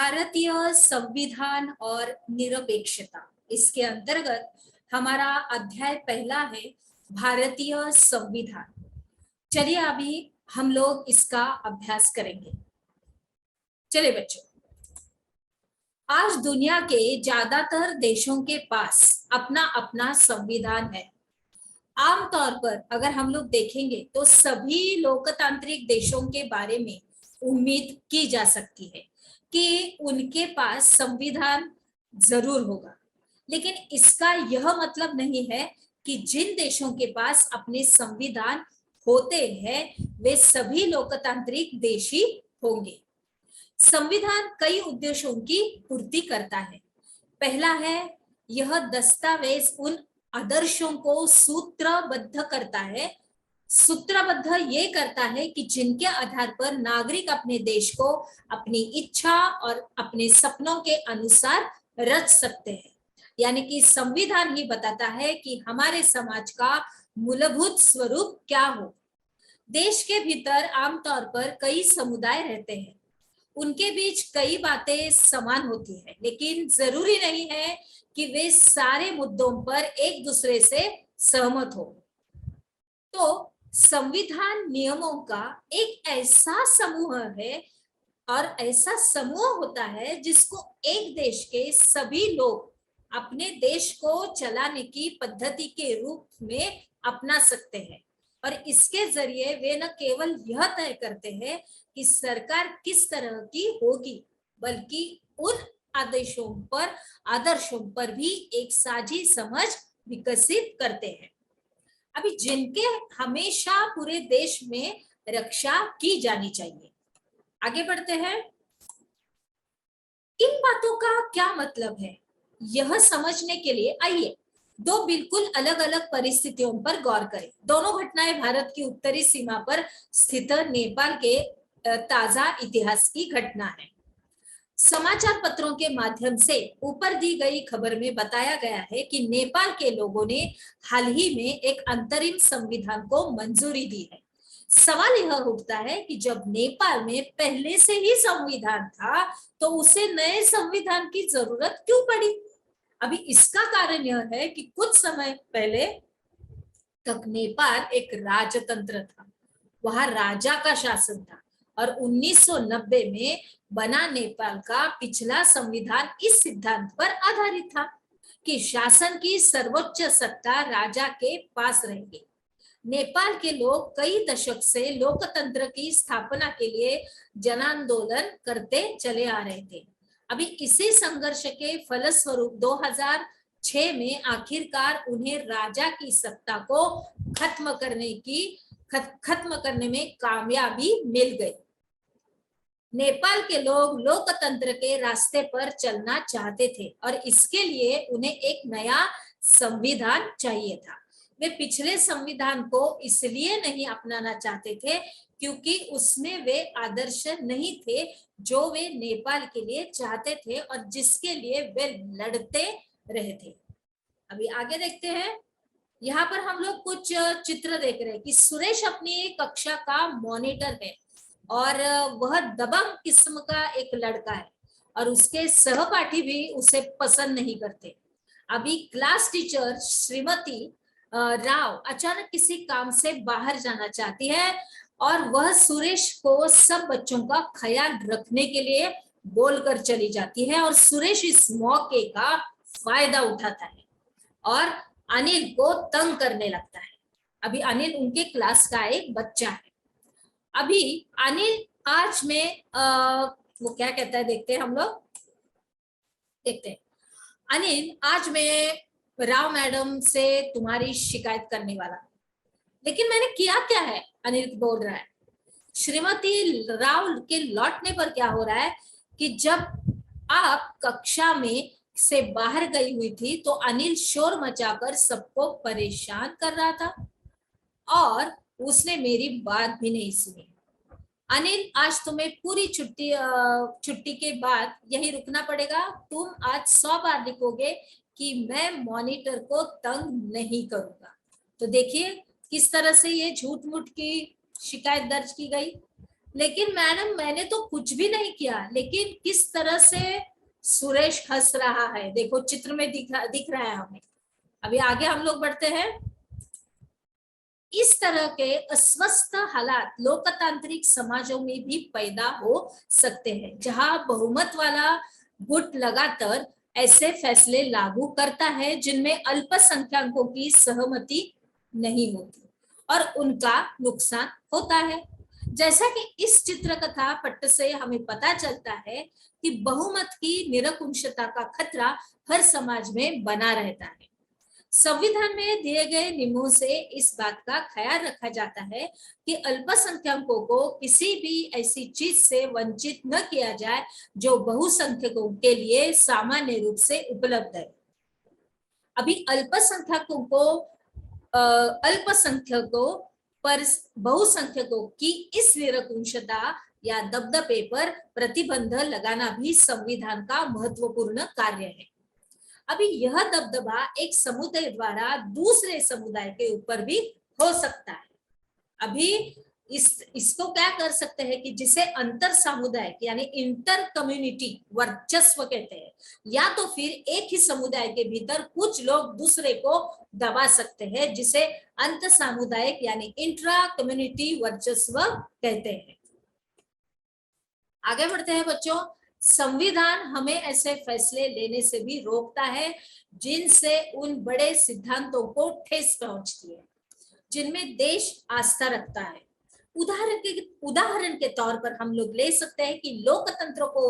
भारतीय संविधान और निरपेक्षता, इसके अंतर्गत हमारा अध्याय पहला है भारतीय संविधान। चलिए अभी हम लोग इसका अभ्यास करेंगे। चलिए बच्चों, आज दुनिया के ज्यादातर देशों के पास अपना अपना संविधान है। आमतौर पर अगर हम लोग देखेंगे तो सभी लोकतांत्रिक देशों के बारे में उम्मीद की जा सकती है कि उनके पास संविधान जरूर होगा, लेकिन इसका यह मतलब नहीं है कि जिन देशों के पास अपने संविधान होते हैं वे सभी लोकतांत्रिक देश ही होंगे। संविधान कई उद्देश्यों की पूर्ति करता है। पहला है, यह दस्तावेज उन आदर्शों को सूत्रबद्ध करता है। सूत्रबद्ध ये करता है कि जिनके आधार पर नागरिक अपने देश को अपनी इच्छा और अपने सपनों के अनुसार रच सकते हैं। यानी कि संविधान ही बताता है कि हमारे समाज का मूलभूत स्वरूप क्या हो। देश के भीतर आमतौर पर कई समुदाय रहते हैं, उनके बीच कई बातें समान होती है, लेकिन जरूरी नहीं है कि वे सारे मुद्दों पर एक दूसरे से सहमत हो। तो संविधान नियमों का एक ऐसा समूह है और ऐसा समूह होता है जिसको एक देश के सभी लोग अपने देश को चलाने की पद्धति के रूप में अपना सकते हैं, और इसके जरिए वे न केवल यह तय करते हैं कि सरकार किस तरह की होगी, बल्कि उन आदर्शों पर भी एक साझी समझ विकसित करते हैं, अभी जिनके हमेशा पूरे देश में रक्षा की जानी चाहिए। आगे बढ़ते हैं। इन बातों का क्या मतलब है, यह समझने के लिए आइए दो बिल्कुल अलग अलग परिस्थितियों पर गौर करें। दोनों घटनाएं भारत की उत्तरी सीमा पर स्थित नेपाल के ताजा इतिहास की घटना है। समाचार पत्रों के माध्यम से ऊपर दी गई खबर में बताया गया है कि नेपाल के लोगों ने हाल ही में एक अंतरिम संविधान को मंजूरी दी है। सवाल यह उठता है कि जब नेपाल में पहले से ही संविधान था तो उसे नए संविधान की जरूरत क्यों पड़ी। अभी इसका कारण यह है कि कुछ समय पहले तक नेपाल एक राजतंत्र था, वहां राजा का शासन था, और 1990 में बना नेपाल का पिछला संविधान इस सिद्धांत पर आधारित था कि शासन की सर्वोच्च सत्ता राजा के पास रहेगी। नेपाल के लोग कई दशक से लोकतंत्र की स्थापना के लिए जनांदोलन करते चले आ रहे थे। अभी इसी संघर्ष के फलस्वरूप 2006 में आखिरकार उन्हें राजा की सत्ता को खत्म करने में कामयाबी मिल गई। नेपाल के लोग लोकतंत्र के रास्ते पर चलना चाहते थे और इसके लिए उन्हें एक नया संविधान चाहिए था। वे पिछले संविधान को इसलिए नहीं अपनाना चाहते थे क्योंकि उसमें वे आदर्श नहीं थे जो वे नेपाल के लिए चाहते थे और जिसके लिए वे लड़ते रहे थे। अभी आगे देखते हैं। यहाँ पर हम लोग कुछ चित्र देख रहे हैं कि सुरेश अपनी कक्षा का मॉनिटर है और वह दबंग किस्म का एक लड़का है और उसके सहपाठी भी उसे पसंद नहीं करते। अभी क्लास टीचर श्रीमती राव अचानक किसी काम से बाहर जाना चाहती है और वह सुरेश को सब बच्चों का ख्याल रखने के लिए बोलकर चली जाती है और सुरेश इस मौके का फायदा उठाता है और अनिल को तंग करने लगता है। अभी अनिल उनके क्लास का एक बच्चा है। अभी अनिल आज में वो क्या कहता है देखते हैं हम लोग, देखते हैं। अनिल, आज मैं राव मैडम से तुम्हारी शिकायत करने वाला, लेकिन मैंने किया क्या है, अनिल बोल रहा है। श्रीमती राव के लौटने पर क्या हो रहा है कि जब आप कक्षा में से बाहर गई हुई थी तो अनिल शोर मचाकर सबको परेशान कर रहा था और उसने मेरी बात भी नहीं सुनी। अनिल, आज तुम्हें पूरी छुट्टी के बाद यही रुकना पड़ेगा। तुम आज 100 बार लिखोगे कि मैं मॉनिटर को तंग नहीं करूंगा। तो देखिए किस तरह से ये झूठ मूठ की शिकायत दर्ज की गई। लेकिन मैडम मैंने तो कुछ भी नहीं किया, लेकिन किस तरह से सुरेश हंस रहा है, देखो चित्र में दिख रहा है हमें। अभी आगे हम लोग बढ़ते हैं। इस तरह के अस्वस्थ हालात लोकतांत्रिक समाजों में भी पैदा हो सकते हैं, जहां बहुमत वाला गुट लगातार ऐसे फैसले लागू करता है जिनमें अल्पसंख्यकों की सहमति नहीं होती और उनका नुकसान होता है। जैसा कि इस चित्रकथा पट्ट से हमें पता चलता है कि बहुमत की निरंकुशता का खतरा हर समाज में बना रहता है। संविधान में दिए गए नियमों से इस बात का ख्याल रखा जाता है कि अल्पसंख्यकों को किसी भी ऐसी चीज से वंचित न किया जाए जो बहुसंख्यकों के लिए सामान्य रूप से उपलब्ध है। अभी अल्पसंख्यकों पर बहुसंख्यकों की इस निरंकुशता या दबदबे पर प्रतिबंध लगाना भी संविधान का महत्वपूर्ण कार्य है। अभी यह दबदबा एक समुदाय द्वारा दूसरे समुदाय के ऊपर भी हो सकता है। अभी इसको क्या कर सकते हैं कि जिसे अंतर सामुदायिक यानी इंटर कम्युनिटी वर्चस्व कहते हैं, या तो फिर एक ही समुदाय के भीतर कुछ लोग दूसरे को दबा सकते हैं, जिसे अंतर सामुदायिक यानी इंट्रा कम्युनिटी वर्चस्व कहते हैं। आगे बढ़ते हैं बच्चों। संविधान हमें ऐसे फैसले लेने से भी रोकता है जिनसे उन बड़े सिद्धांतों को ठेस पहुंचती है जिनमें देश आस्था रखता है। उदाहरण के तौर पर हम लोग ले सकते हैं कि लोकतंत्र को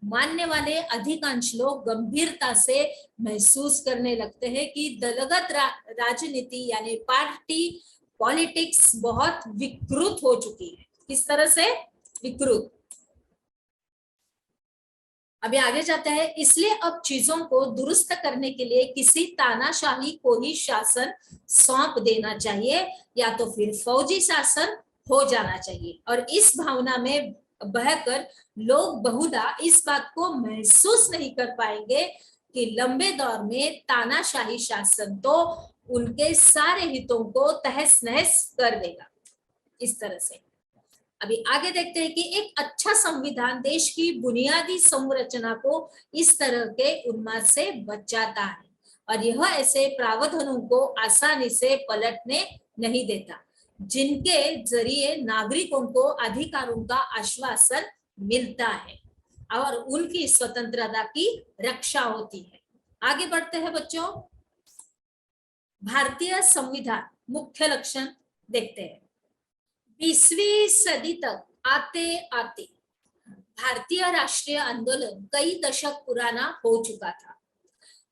मानने वाले अधिकांश लोग गंभीरता से महसूस करने लगते हैं कि दलगत राजनीति यानी पार्टी पॉलिटिक्स बहुत विकृत हो चुकी है। किस तरह से विकृत? अभी आगे जाते हैं। इसलिए अब चीजों को दुरुस्त करने के लिए किसी तानाशाही को ही शासन सौंप देना चाहिए या तो फिर फौजी शासन हो जाना चाहिए। और इस भावना में बहकर लोग बहुधा इस बात को महसूस नहीं कर पाएंगे कि लंबे दौर में तानाशाही शासन तो उनके सारे हितों को तहस नहस कर देगा। इस तरह से अभी आगे देखते हैं कि एक अच्छा संविधान देश की बुनियादी संरचना को इस तरह के उन्माद से बचाता है और यह ऐसे प्रावधानों को आसानी से पलटने नहीं देता जिनके जरिए नागरिकों को अधिकारों का आश्वासन मिलता है और उनकी स्वतंत्रता की रक्षा होती है। आगे बढ़ते हैं बच्चों। भारतीय संविधान मुख्य लक्षण देखते हैं। 20वीं सदी तक आते आते भारतीय राष्ट्रीय आंदोलन कई दशक पुराना हो चुका था।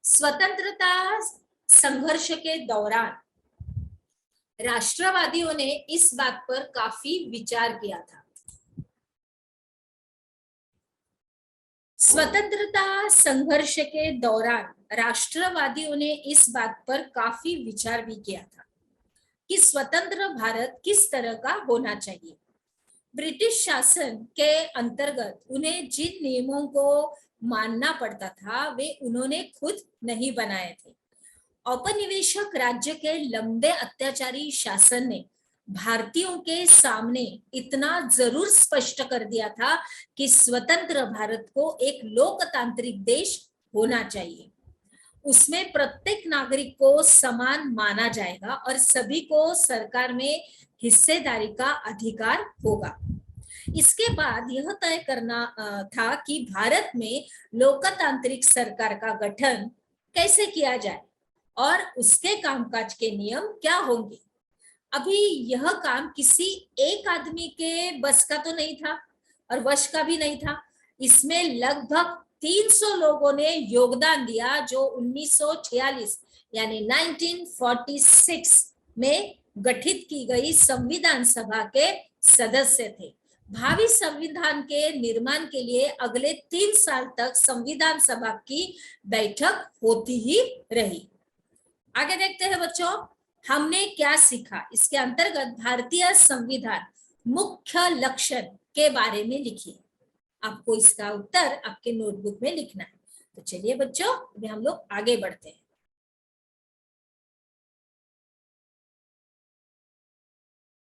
स्वतंत्रता संघर्ष के दौरान राष्ट्रवादियों ने इस बात पर काफी विचार किया था। स्वतंत्रता संघर्ष के दौरान राष्ट्रवादियों ने इस बात पर काफी विचार भी किया था कि स्वतंत्र भारत किस तरह का होना चाहिए। ब्रिटिश शासन के अंतर्गत उन्हें जिन नियमों को मानना पड़ता था वे उन्होंने खुद नहीं बनाए थे। औपनिवेशिक राज्य के लंबे अत्याचारी शासन ने भारतीयों के सामने इतना जरूर स्पष्ट कर दिया था कि स्वतंत्र भारत को एक लोकतांत्रिक देश होना चाहिए। उसमें प्रत्येक नागरिक को समान माना जाएगा और सभी को सरकार में हिस्सेदारी का अधिकार होगा। इसके बाद यह तय करना था कि भारत में लोकतांत्रिक सरकार का गठन कैसे किया जाए और उसके कामकाज के नियम क्या होंगे। अभी यह काम किसी एक आदमी के बस का तो नहीं था और वश का भी नहीं था। इसमें लगभग 300 लोगों ने योगदान दिया जो 1946 यानी 1946 में गठित की गई संविधान सभा के सदस्य थे। भावी संविधान के निर्माण के लिए अगले 3 साल तक संविधान सभा की बैठक होती ही रही। आगे देखते हैं बच्चों, हमने क्या सीखा। इसके अंतर्गत भारतीय संविधान मुख्य लक्षण के बारे में लिखिए। आपको इसका उत्तर आपके नोटबुक में लिखना है। तो चलिए बच्चों, अभी हम लोग आगे बढ़ते हैं।